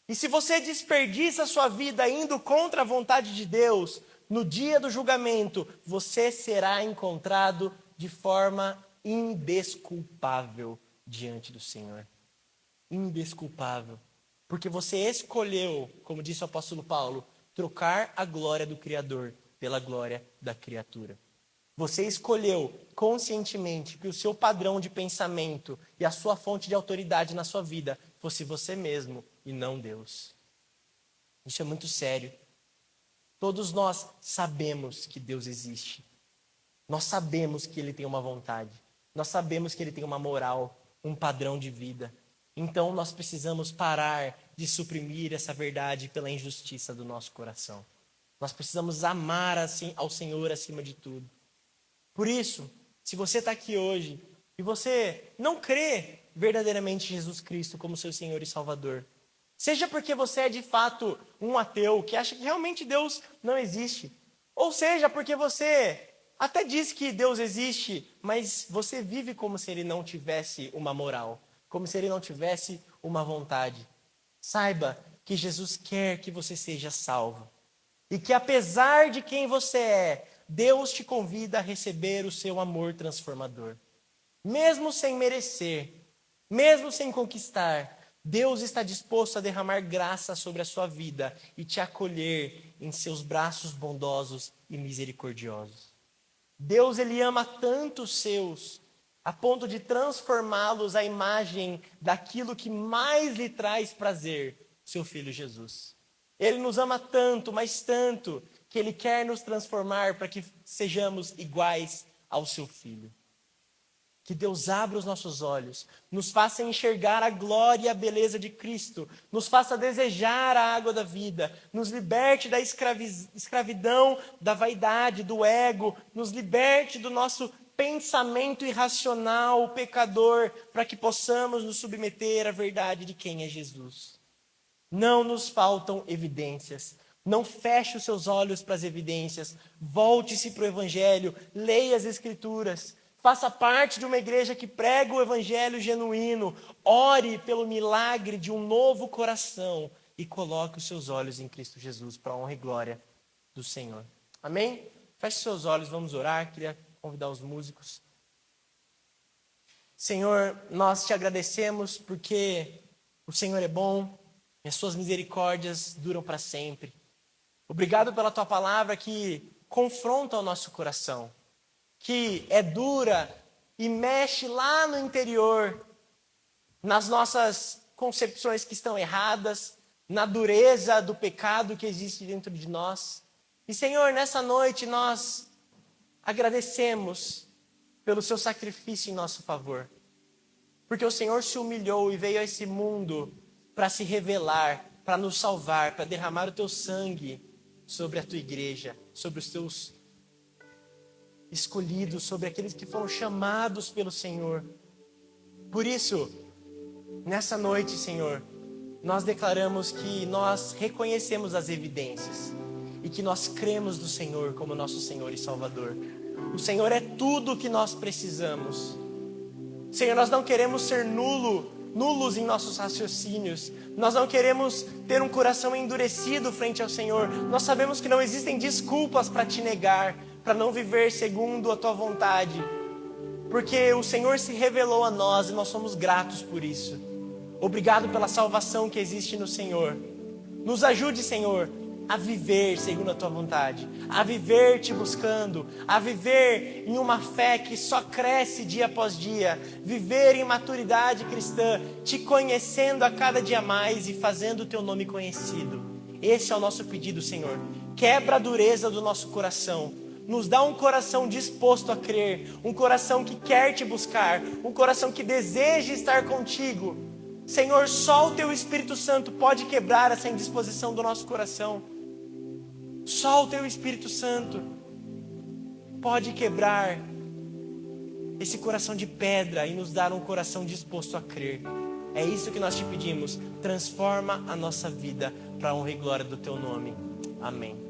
Speaker 1: E se você desperdiça a sua vida indo contra a vontade de Deus, no dia do julgamento, você será encontrado de forma indesculpável diante do Senhor. Indesculpável. Porque você escolheu, como disse o apóstolo Paulo, trocar a glória do Criador pela glória da criatura. Você escolheu conscientemente que o seu padrão de pensamento e a sua fonte de autoridade na sua vida fosse você mesmo e não Deus. Isso é muito sério. Todos nós sabemos que Deus existe. Nós sabemos que Ele tem uma vontade. Nós sabemos que Ele tem uma moral, um padrão de vida. Então nós precisamos parar de suprimir essa verdade pela injustiça do nosso coração. Nós precisamos amar assim ao Senhor acima de tudo. Por isso, se você está aqui hoje e você não crê verdadeiramente em Jesus Cristo como seu Senhor e Salvador, seja porque você é de fato um ateu que acha que realmente Deus não existe, ou seja porque você até diz que Deus existe, mas você vive como se Ele não tivesse uma moral, como se Ele não tivesse uma vontade. Saiba que Jesus quer que você seja salvo e que apesar de quem você é, Deus te convida a receber o seu amor transformador. Mesmo sem merecer, mesmo sem conquistar, Deus está disposto a derramar graça sobre a sua vida e te acolher em seus braços bondosos e misericordiosos. Deus, Ele ama tanto os seus, a ponto de transformá-los à imagem daquilo que mais lhe traz prazer, seu Filho Jesus. Ele nos ama tanto, mas tanto, que Ele quer nos transformar para que sejamos iguais ao seu Filho. Que Deus abra os nossos olhos, nos faça enxergar a glória e a beleza de Cristo, nos faça desejar a água da vida, nos liberte da escravidão, da vaidade, do ego, nos liberte do nosso pensamento irracional, pecador, para que possamos nos submeter à verdade de quem é Jesus. Não nos faltam evidências. Não feche os seus olhos para as evidências. Volte-se para o Evangelho, leia as Escrituras. Faça parte de uma igreja que prega o evangelho genuíno. Ore pelo milagre de um novo coração e coloque os seus olhos em Cristo Jesus para a honra e glória do Senhor. Amém? Feche seus olhos, vamos orar. Queria convidar os músicos. Senhor, nós te agradecemos porque o Senhor é bom e as suas misericórdias duram para sempre. Obrigado pela tua palavra que confronta o nosso coração, que é dura e mexe lá no interior, nas nossas concepções que estão erradas, na dureza do pecado que existe dentro de nós. E, Senhor, nessa noite nós agradecemos pelo seu sacrifício em nosso favor, porque o Senhor se humilhou e veio a esse mundo para se revelar, para nos salvar, para derramar o teu sangue sobre a tua igreja, sobre os teus escolhidos, sobre aqueles que foram chamados pelo Senhor. Por isso, nessa noite, Senhor, nós declaramos que nós reconhecemos as evidências e que nós cremos no Senhor como nosso Senhor e Salvador. O Senhor é tudo o que nós precisamos. Senhor, nós não queremos ser nulos em nossos raciocínios. Nós não queremos ter um coração endurecido frente ao Senhor. Nós sabemos que não existem desculpas para te negar, para não viver segundo a tua vontade, porque o Senhor se revelou a nós e nós somos gratos por isso. Obrigado pela salvação que existe no Senhor. Nos ajude, Senhor, a viver segundo a tua vontade, a viver te buscando, a viver em uma fé que só cresce dia após dia, viver em maturidade cristã, te conhecendo a cada dia mais e fazendo o teu nome conhecido. Esse é o nosso pedido, Senhor. Quebra a dureza do nosso coração. Nos dá um coração disposto a crer, um coração que quer te buscar, um coração que deseja estar contigo. Senhor, só o teu Espírito Santo pode quebrar essa indisposição do nosso coração. Só o teu Espírito Santo pode quebrar esse coração de pedra e nos dar um coração disposto a crer. É isso que nós te pedimos. Transforma a nossa vida para a honra e glória do teu nome. Amém.